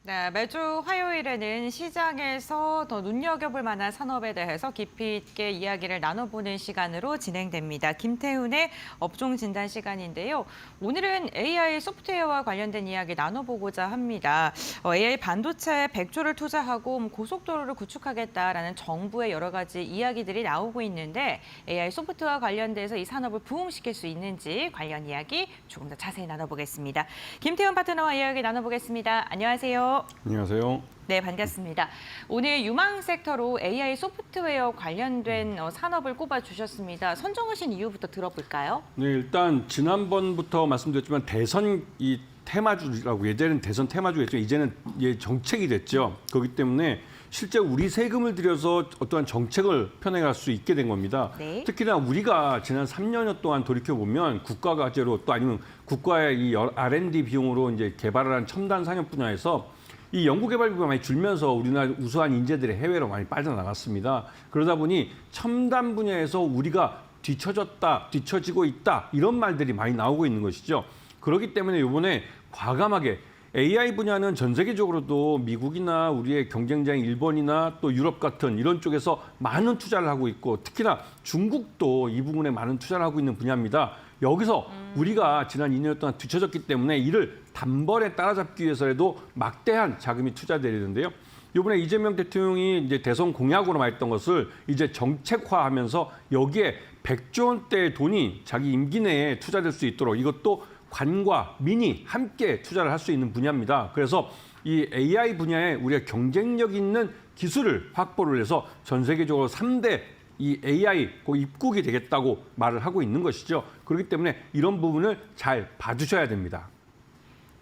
네, 매주 화요일에는 시장에서 더 눈여겨볼 만한 산업에 대해서 깊이 있게 이야기를 나눠보는 시간으로 진행됩니다. 김태훈의 업종 진단 시간인데요. 오늘은 AI 소프트웨어와 관련된 이야기 나눠보고자 합니다. AI 반도체에 100조를 투자하고 고속도로를 구축하겠다라는 정부의 여러 가지 이야기들이 나오고 있는데 AI 소프트웨어와 관련돼서 이 산업을 부흥시킬 수 있는지 관련 이야기 조금 더 자세히 나눠보겠습니다. 김태훈 파트너와 이야기 나눠보겠습니다. 안녕하세요. 안녕하세요. 네, 반갑습니다. 오늘 유망 섹터로 AI 소프트웨어 관련된 산업을 꼽아주셨습니다. 선정하신 이유부터 들어볼까요? 네, 일단 지난번부터 말씀드렸지만 대선 이 테마주라고 예전에는 대선 테마주였죠. 이제는 정책이 됐죠. 그렇기 때문에 실제 우리 세금을 들여서 어떠한 정책을 펴내갈 수 있게 된 겁니다. 네. 특히나 우리가 지난 3년여 동안 돌이켜보면 국가 과제로 또 아니면 국가의 이 R&D 비용으로 이제 개발을 한 첨단 산업 분야에서 이 연구개발비가 많이 줄면서 우리나라 우수한 인재들이 해외로 많이 빠져나갔습니다. 그러다 보니 첨단 분야에서 우리가 뒤처지고 있다 이런 말들이 많이 나오고 있는 것이죠. 그렇기 때문에 이번에 과감하게 AI 분야는 전 세계적으로도 미국이나 우리의 경쟁자인 일본이나 또 유럽 같은 이런 쪽에서 많은 투자를 하고 있고 특히나 중국도 이 부분에 많은 투자를 하고 있는 분야입니다. 여기서 우리가 지난 2년 동안 뒤처졌기 때문에 이를 단번에 따라잡기 위해서라도 막대한 자금이 투자되는데요. 이번에 이재명 대통령이 이제 대선 공약으로 말했던 것을 이제 정책화하면서 여기에 100조 원대의 돈이 자기 임기 내에 투자될 수 있도록 이것도 관과 민이 함께 투자를 할 수 있는 분야입니다. 그래서 이 AI 분야에 우리가 경쟁력 있는 기술을 확보를 해서 전 세계적으로 3대 이 AI 입국이 되겠다고 말을 하고 있는 것이죠. 그렇기 때문에 이런 부분을 잘 봐주셔야 됩니다.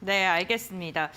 네, 알겠습니다.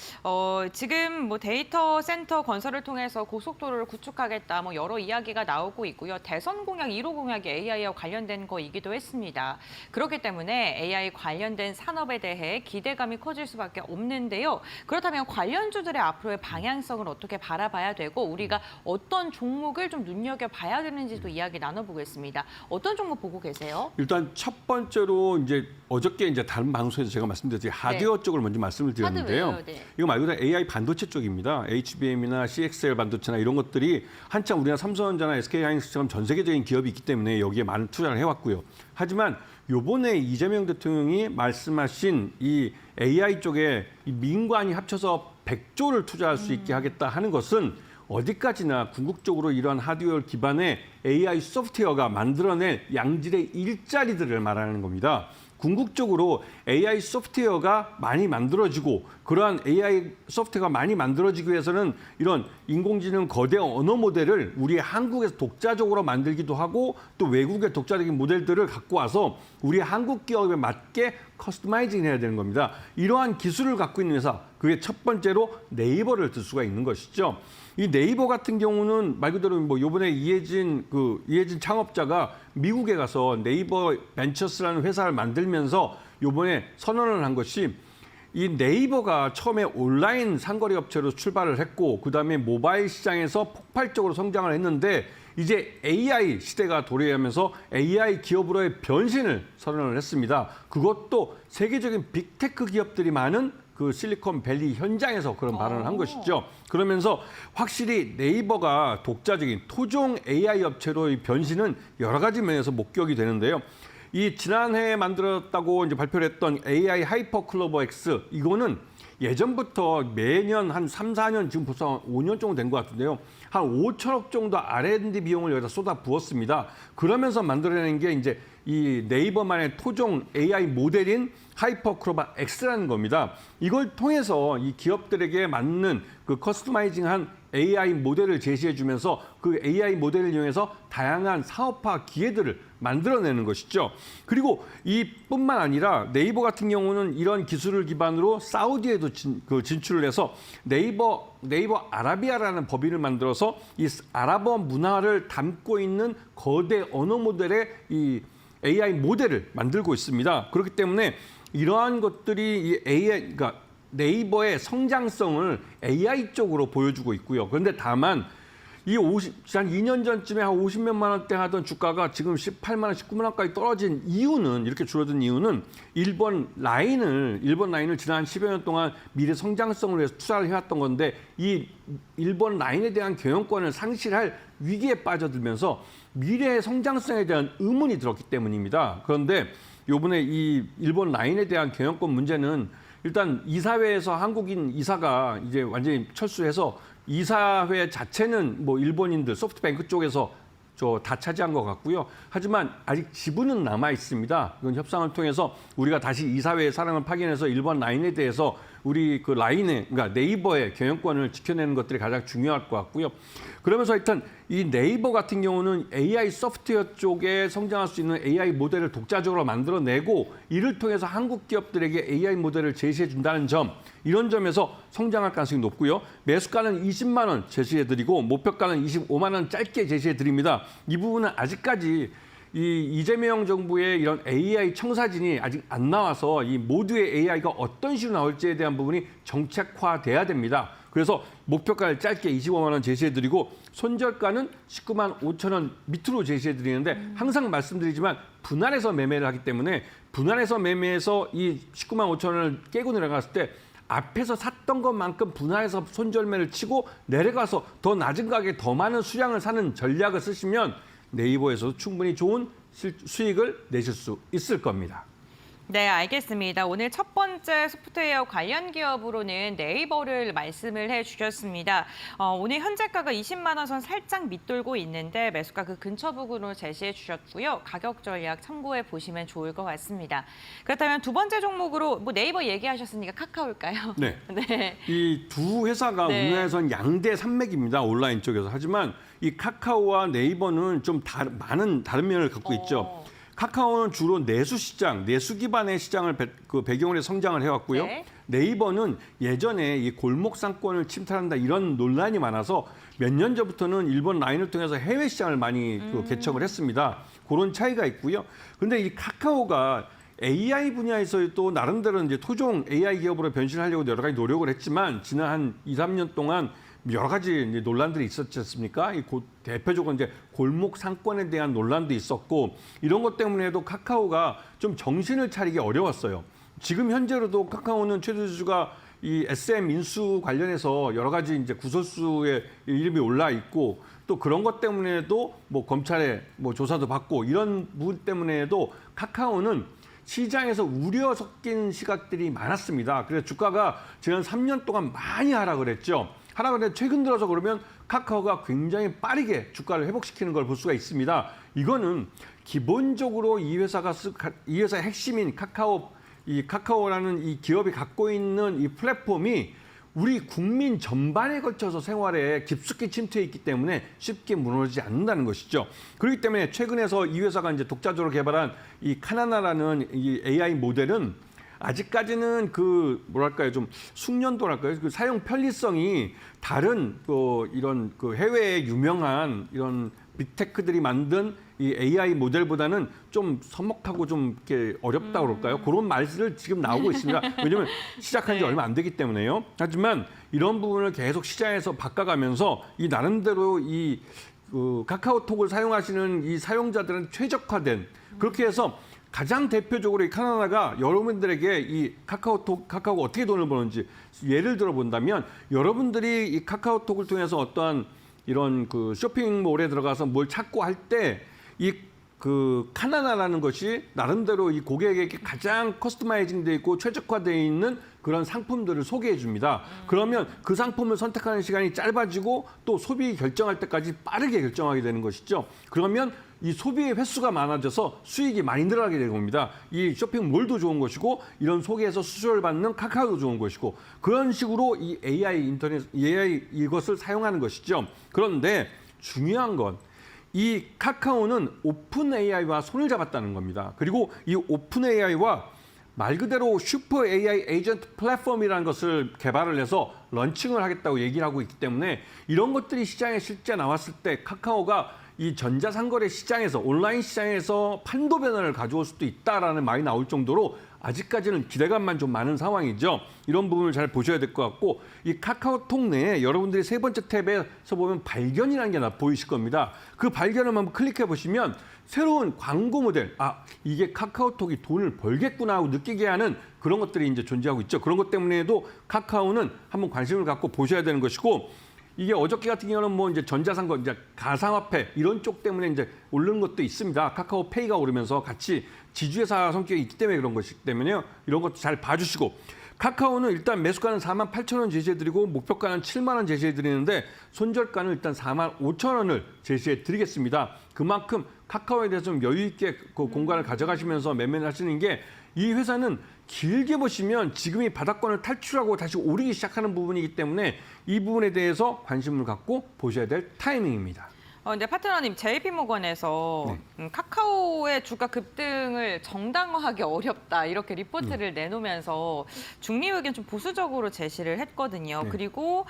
지금 뭐 데이터 센터 건설을 통해서 고속도로를 구축하겠다, 뭐 여러 이야기가 나오고 있고요. 대선 공약 1호 공약이 AI와 관련된 거이기도 했습니다. 그렇기 때문에 AI 관련된 산업에 대해 기대감이 커질 수밖에 없는데요. 그렇다면 관련주들의 앞으로의 방향성을 어떻게 바라봐야 되고 우리가 어떤 종목을 좀 눈여겨봐야 되는지도 이야기 나눠보겠습니다. 어떤 종목 보고 계세요? 일단 첫 번째로 이제 어저께 이제 다른 방송에서 제가 말씀드렸지 하드웨어 쪽을 먼저 말씀을 드렸는데요. 하드웨어, 네. 이거 말고 AI 반도체 쪽입니다. HBM이나 CXL 반도체나 이런 것들이 한참 우리나라 삼성전자나 SK하이닉스처럼 전 세계적인 기업이 있기 때문에 여기에 많은 투자를 해왔고요. 하지만 요번에 이재명 대통령이 말씀하신 이 AI 쪽에 이 민관이 합쳐서 100조를 투자할 수 있게 하겠다 하는 것은 어디까지나 궁극적으로 이러한 하드웨어 기반의 AI 소프트웨어가 만들어낼 양질의 일자리들을 말하는 겁니다. 궁극적으로 AI 소프트웨어가 많이 만들어지고 그러한 AI 소프트웨어가 많이 만들어지기 위해서는 이런 인공지능 거대 언어 모델을 우리 한국에서 독자적으로 만들기도 하고 또 외국의 독자적인 모델들을 갖고 와서 우리 한국 기업에 맞게 커스터마이징 해야 되는 겁니다. 이러한 기술을 갖고 있는 회사, 그게 첫 번째로 네이버를 들 수가 있는 것이죠. 이 네이버 같은 경우는 말 그대로 뭐 요번에 이해진 창업자가 미국에 가서 네이버 벤처스라는 회사를 만들면서 요번에 선언을 한 것이 이 네이버가 처음에 온라인 상거래 업체로 출발을 했고 그다음에 모바일 시장에서 폭발적으로 성장을 했는데 이제 AI 시대가 도래하면서 AI 기업으로의 변신을 선언을 했습니다. 그것도 세계적인 빅테크 기업들이 많은 그 실리콘밸리 현장에서 그런 발언을 한 것이죠. 그러면서 확실히 네이버가 독자적인 토종 AI 업체로의 변신은 여러 가지 면에서 목격이 되는데요. 이 지난해에 만들었다고 이제 발표를 했던 AI 하이퍼 클로버 X 이거는 예전부터 매년 한 3, 4년 지금 벌써 5년 정도 된 것 같은데요. 한 5천억 정도 R&D 비용을 여기다 쏟아 부었습니다. 그러면서 만들어낸 게 이제 이 네이버만의 토종 AI 모델인 하이퍼 클로버 X라는 겁니다. 이걸 통해서 이 기업들에게 맞는 그 커스터마이징한 AI 모델을 제시해주면서 그 AI 모델을 이용해서 다양한 사업화 기회들을 만들어내는 것이죠. 그리고 이뿐만 아니라 네이버 같은 경우는 이런 기술을 기반으로 사우디에도 진출을 해서 네이버 아라비아라는 법인을 만들어서 이 아랍어 문화를 담고 있는 거대 언어 모델의 이 AI 모델을 만들고 있습니다. 그렇기 때문에 이러한 것들이 이 AI, 그러니까 네이버의 성장성을 AI 쪽으로 보여주고 있고요. 그런데 다만 한 2년 전쯤에 한 50몇만 원대 하던 주가가 지금 18만 원, 19만 원까지 떨어진 이유는, 이렇게 줄어든 이유는 일본 라인을 지난 10여 년 동안 미래 성장성을 위해서 투자를 해왔던 건데, 이 일본 라인에 대한 경영권을 상실할 위기에 빠져들면서 미래의 성장성에 대한 의문이 들었기 때문입니다. 그런데 이번에 이 일본 라인에 대한 경영권 문제는 일단 이사회에서 한국인 이사가 이제 완전히 철수해서 이사회 자체는 뭐 일본인들 소프트뱅크 쪽에서 다 차지한 것 같고요. 하지만 아직 지분은 남아 있습니다. 이건 협상을 통해서 우리가 다시 이사회의 사랑을 파견해서 일본 라인에 대해서 우리 그 라인의, 그러니까 네이버의 경영권을 지켜내는 것들이 가장 중요할 것 같고요. 그러면서 하여튼 이 네이버 같은 경우는 AI 소프트웨어 쪽에 성장할 수 있는 AI 모델을 독자적으로 만들어내고, 이를 통해서 한국 기업들에게 AI 모델을 제시해 준다는 점, 이런 점에서 성장할 가능성이 높고요. 매수가는 20만 원 제시해드리고 목표가는 25만 원 짧게 제시해드립니다. 이 부분은 아직까지 이 이재명 정부의 이런 AI 청사진이 아직 안 나와서 이 모두의 AI가 어떤 식으로 나올지에 대한 부분이 정책화돼야 됩니다. 그래서 목표가를 짧게 25만 원 제시해드리고 손절가는 19만 5천 원 밑으로 제시해드리는데, 항상 말씀드리지만 분할해서 매매를 하기 때문에 분할해서 매매해서 이 19만 5천 원을 깨고 내려갔을 때 앞에서 샀던 것만큼 분할해서 손절매를 치고 내려가서 더 낮은 가격에 더 많은 수량을 사는 전략을 쓰시면 네이버에서도 충분히 좋은 수익을 내실 수 있을 겁니다. 네, 알겠습니다. 오늘 첫 번째 소프트웨어 관련 기업으로는 네이버를 말씀을 해주셨습니다. 오늘 현재가가 20만 원 선 살짝 밑돌고 있는데 매수가 그 근처 부근으로 제시해 주셨고요. 가격 전략 참고해 보시면 좋을 것 같습니다. 그렇다면 두 번째 종목으로 뭐 네이버 얘기하셨으니까 카카오일까요? 네. 네. 이 두 회사가 네. 우리나라에선 양대 산맥입니다. 온라인 쪽에서. 하지만 이 카카오와 네이버는 좀 많은 다른 면을 갖고 있죠. 카카오는 주로 내수 시장, 내수 기반의 시장을 배경으로 성장을 해왔고요. 네. 네이버는 예전에 이 골목 상권을 침탈한다 이런 논란이 많아서 몇 년 전부터는 일본 라인을 통해서 해외 시장을 많이 개척을 했습니다. 그런 차이가 있고요. 근데 이 카카오가 AI 분야에서 또 나름대로 이제 토종 AI 기업으로 변신하려고 여러 가지 노력을 했지만 지난 한 2, 3년 동안 여러 가지 이제 논란들이 있었지 않습니까? 대표적으로 이제 골목 상권에 대한 논란도 있었고, 이런 것 때문에도 카카오가 좀 정신을 차리기 어려웠어요. 지금 현재로도 카카오는 최대주주가 이 SM 인수 관련해서 여러 가지 이제 구설수에 이름이 올라 있고, 또 그런 것 때문에도 뭐 검찰에 뭐 조사도 받고, 이런 부분 때문에도 카카오는 시장에서 우려 섞인 시각들이 많았습니다. 그래서 주가가 지난 3년 동안 많이 하락을 했죠. 하락을 최근 들어서 그러면 카카오가 굉장히 빠르게 주가를 회복시키는 걸 볼 수가 있습니다. 이거는 기본적으로 이 회사의 핵심인 카카오라는 이 기업이 갖고 있는 이 플랫폼이 우리 국민 전반에 걸쳐서 생활에 깊숙이 침투해 있기 때문에 쉽게 무너지지 않는다는 것이죠. 그렇기 때문에 최근에서 이 회사가 이제 독자적으로 개발한 이 카나나라는 이 AI 모델은 아직까지는 좀 숙련도랄까요? 그 사용 편리성이 다른 이런 해외의 유명한 이런 빅테크들이 만든 이 AI 모델보다는 좀 서먹하고 좀 이렇게 어렵다고 그럴까요? 그런 말들을 지금 나오고 있습니다. 왜냐하면 시작한 지 네. 얼마 안 되기 때문에요. 하지만 이런 부분을 계속 시장에서 바꿔가면서 이 나름대로 카카오톡을 사용하시는 이 사용자들은 최적화된, 그렇게 해서 가장 대표적으로 이 카나다가 여러분들에게 이 카카오가 어떻게 돈을 버는지 예를 들어 본다면, 여러분들이 이 카카오톡을 통해서 어떠한 이런 쇼핑몰에 들어가서 뭘 찾고 할 때 카나나라는 것이 나름대로 이 고객에게 가장 커스터마이징 돼 있고 최적화되어 있는 그런 상품들을 소개해 줍니다. 그러면 그 상품을 선택하는 시간이 짧아지고 또 소비 결정할 때까지 빠르게 결정하게 되는 것이죠. 그러면 이 소비의 횟수가 많아져서 수익이 많이 늘어나게 되는 겁니다. 이 쇼핑몰도 좋은 것이고, 이런 소개에서 수수료를 받는 카카오도 좋은 것이고, 그런 식으로 이 AI 이것을 사용하는 것이죠. 그런데 중요한 건 이 카카오는 오픈 AI와 손을 잡았다는 겁니다. 그리고 이 오픈 AI와 말 그대로 슈퍼 AI 에이전트 플랫폼이라는 것을 개발을 해서 런칭을 하겠다고 얘기를 하고 있기 때문에, 이런 것들이 시장에 실제 나왔을 때 카카오가 이 전자상거래 시장에서 온라인 시장에서 판도 변화를 가져올 수도 있다라는 말이 나올 정도로 아직까지는 기대감만 좀 많은 상황이죠. 이런 부분을 잘 보셔야 될 것 같고 이 카카오톡 내에 여러분들이 세 번째 탭에서 보면 발견이라는 게 보이실 겁니다. 그 발견을 한번 클릭해 보시면 새로운 광고 모델, 이게 카카오톡이 돈을 벌겠구나 하고 느끼게 하는 그런 것들이 이제 존재하고 있죠. 그런 것 때문에도 카카오는 한번 관심을 갖고 보셔야 되는 것이고 이게 어저께 같은 경우는 뭐 이제 전자상거, 이제 가상화폐 이런 쪽 때문에 이제 오르는 것도 있습니다. 카카오페이가 오르면서 같이 지주회사 성격이 있기 때문에 그런 것이기 때문에요. 이런 것도 잘 봐주시고 카카오는 일단 매수가는 48,000원 제시해드리고 목표가는 7만 원 제시해드리는데 손절가는 일단 45,000원을 제시해드리겠습니다. 그만큼 카카오에 대해서 좀 여유 있게 그 공간을 가져가시면서 매매를 하시는 게 이 회사는 길게 보시면 지금이 바닥권을 탈출하고 다시 오르기 시작하는 부분이기 때문에 이 부분에 대해서 관심을 갖고 보셔야 될 타이밍입니다. 근데 파트너님, JP모건에서 카카오의 주가 급등을 정당화하기 어렵다 이렇게 리포트를 내놓으면서 중립 의견 좀 보수적으로 제시를 했거든요. 네. 그리고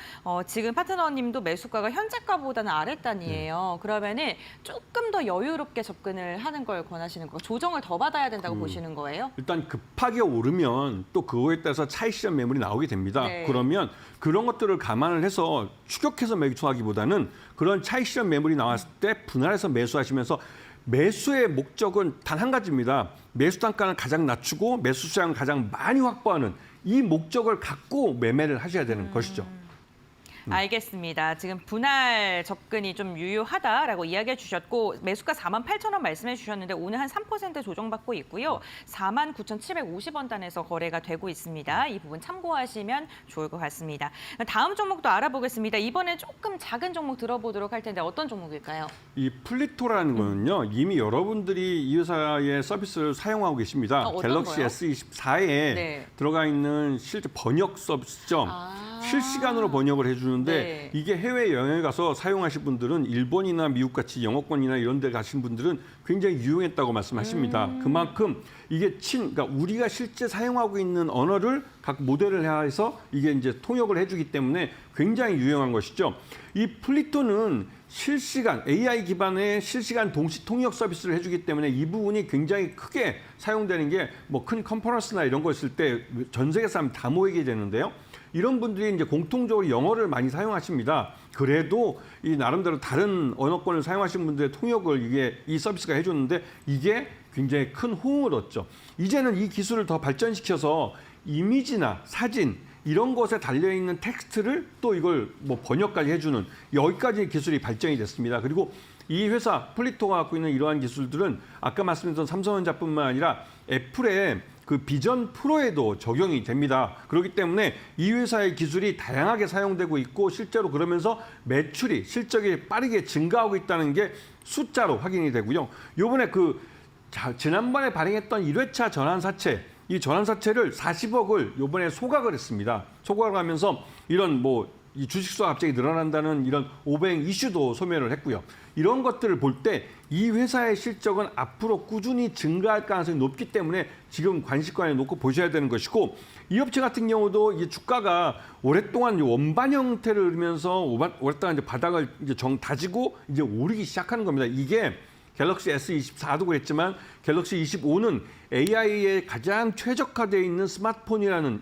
지금 파트너님도 매수가가 현재가보다는 아랫단이에요. 그러면은 조금 더 여유롭게 접근을 하는 걸 권하시는 거고 조정을 더 받아야 된다고 보시는 거예요? 일단 급하게 오르면 또 그거에 따라서 차익 실현 매물이 나오게 됩니다. 네. 그러면 그런 것들을 감안을 해서 추격해서 매수하기보다는 그런 차익 실현 매물이 나왔을 때 분할해서 매수하시면서 매수의 목적은 단 한 가지입니다. 매수 단가는 가장 낮추고 매수 수량을 가장 많이 확보하는 이 목적을 갖고 매매를 하셔야 되는 것이죠. 알겠습니다. 지금 분할 접근이 좀 유효하다라고 이야기해 주셨고 매수가 48,000원 말씀해 주셨는데 오늘 한 3% 조정받고 있고요. 49,750원 단에서 거래가 되고 있습니다. 이 부분 참고하시면 좋을 것 같습니다. 다음 종목도 알아보겠습니다. 이번에 조금 작은 종목 들어보도록 할 텐데 어떤 종목일까요? 이 플리토라는 거는요. 이미 여러분들이 이 회사의 서비스를 사용하고 계십니다. 어떤 갤럭시 거요? S24에 네. 들어가 있는 실제 번역 서비스죠. 실시간으로 번역을 해주는데 네. 이게 해외 여행을 가서 사용하실 분들은 일본이나 미국 같이 영어권이나 이런 데 가신 분들은 굉장히 유용했다고 말씀하십니다. 그만큼 이게 그러니까 우리가 실제 사용하고 있는 언어를 각 모델을 해서 이게 이제 통역을 해주기 때문에 굉장히 유용한 것이죠. 이 플리토는 실시간 AI 기반의 실시간 동시 통역 서비스를 해주기 때문에 이 부분이 굉장히 크게 사용되는 게 뭐 큰 컨퍼런스나 이런 거 있을 때 전 세계 사람 다 모이게 되는데요. 이런 분들이 이제 공통적으로 영어를 많이 사용하십니다. 그래도 이 나름대로 다른 언어권을 사용하시는 분들의 통역을 이 서비스가 해줬는데 이게 굉장히 큰 호응을 얻죠. 이제는 이 기술을 더 발전시켜서 이미지나 사진 이런 것에 달려있는 텍스트를 또 이걸 뭐 번역까지 해주는 여기까지 기술이 발전이 됐습니다. 그리고 이 회사 플리토가 갖고 있는 이러한 기술들은 아까 말씀드렸던 삼성전자뿐만 아니라 애플의 그 비전 프로에도 적용이 됩니다. 그렇기 때문에 이 회사의 기술이 다양하게 사용되고 있고 실제로 그러면서 매출이 실적이 빠르게 증가하고 있다는 게 숫자로 확인이 되고요. 요번에 지난번에 발행했던 1회차 전환사채 이 전환사채를 40억을 요번에 소각을 했습니다. 소각을 하면서 이런 이 주식수가 갑자기 늘어난다는 이런 오뱅 이슈도 소멸을 했고요. 이런 것들을 볼 때 이 회사의 실적은 앞으로 꾸준히 증가할 가능성이 높기 때문에 지금 관심권에 놓고 보셔야 되는 것이고 이 업체 같은 경우도 이 주가가 오랫동안 원반 형태를 이루면서 오랫동안 이제 바닥을 이제 다지고 이제 오르기 시작하는 겁니다. 이게 갤럭시 S24도 그랬지만 갤럭시 25는 AI에 가장 최적화되어 있는 스마트폰이라는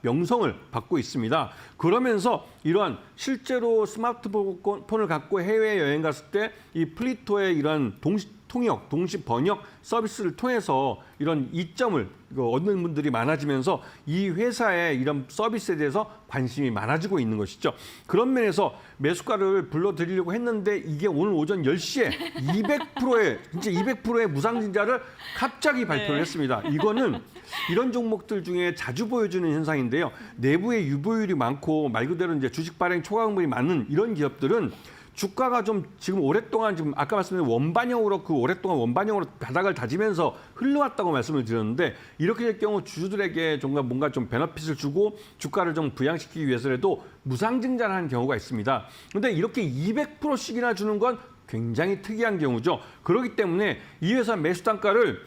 명성을 받고 있습니다. 그러면서 이러한 실제로 스마트폰을 갖고 해외여행 갔을 때 이 플리토의 이러한 통역, 동시 번역 서비스를 통해서 이런 이점을 얻는 분들이 많아지면서 이 회사의 이런 서비스에 대해서 관심이 많아지고 있는 것이죠. 그런 면에서 매수가를 불러드리려고 했는데 이게 오늘 오전 10시에 200%의 무상증자를 갑자기 발표를 했습니다. 이거는 이런 종목들 중에 자주 보여주는 현상인데요. 내부에 유보율이 많고 말 그대로 이제 주식 발행 초과금물이 많은 이런 기업들은 주가가 좀 지금 오랫동안 지금 아까 말씀드린 원반영으로 오랫동안 원반영으로 바닥을 다지면서 흘러왔다고 말씀을 드렸는데 이렇게 될 경우 주주들에게 뭔가 좀 베너핏을 주고 주가를 좀 부양시키기 위해서라도 무상증자를 하는 경우가 있습니다. 그런데 이렇게 200%씩이나 주는 건 굉장히 특이한 경우죠. 그렇기 때문에 이 회사 매수 단가를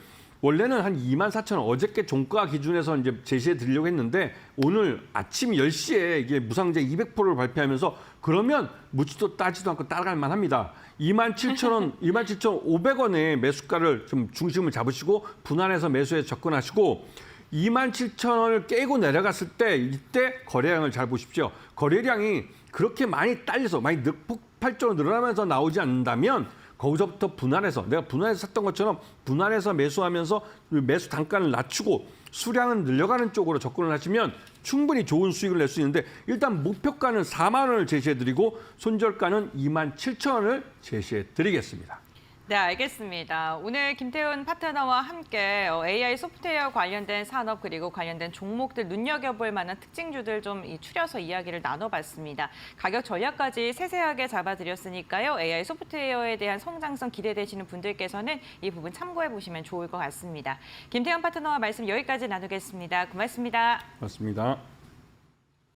원래는 한 24,000원 어저께 종가 기준에서 이제 제시해 드리려고 했는데 오늘 아침 10시에 이게 무상제 200%를 발표하면서 그러면 묻지도 따지도 않고 따라갈 만합니다. 27,000원, 27,500원의 매수가를 좀 중심을 잡으시고 분할해서 매수에 접근하시고 27,000원을 깨고 내려갔을 때 이때 거래량을 잘 보십시오. 거래량이 그렇게 많이 딸려서 많이 폭발적으로 늘어나면서 나오지 않는다면 거기서부터 분할해서 내가 분할해서 샀던 것처럼 분할해서 매수하면서 매수 단가를 낮추고 수량은 늘려가는 쪽으로 접근을 하시면 충분히 좋은 수익을 낼 수 있는데 일단 목표가는 4만 원을 제시해드리고 손절가는 27,000원을 제시해드리겠습니다. 네, 알겠습니다. 오늘 김태훈 파트너와 함께 AI 소프트웨어 관련된 산업 그리고 관련된 종목들 눈여겨볼 만한 특징주들 좀 추려서 이야기를 나눠봤습니다. 가격 전략까지 세세하게 잡아드렸으니까요. AI 소프트웨어에 대한 성장성 기대되시는 분들께서는 이 부분 참고해 보시면 좋을 것 같습니다. 김태훈 파트너와 말씀 여기까지 나누겠습니다. 고맙습니다. 맞습니다.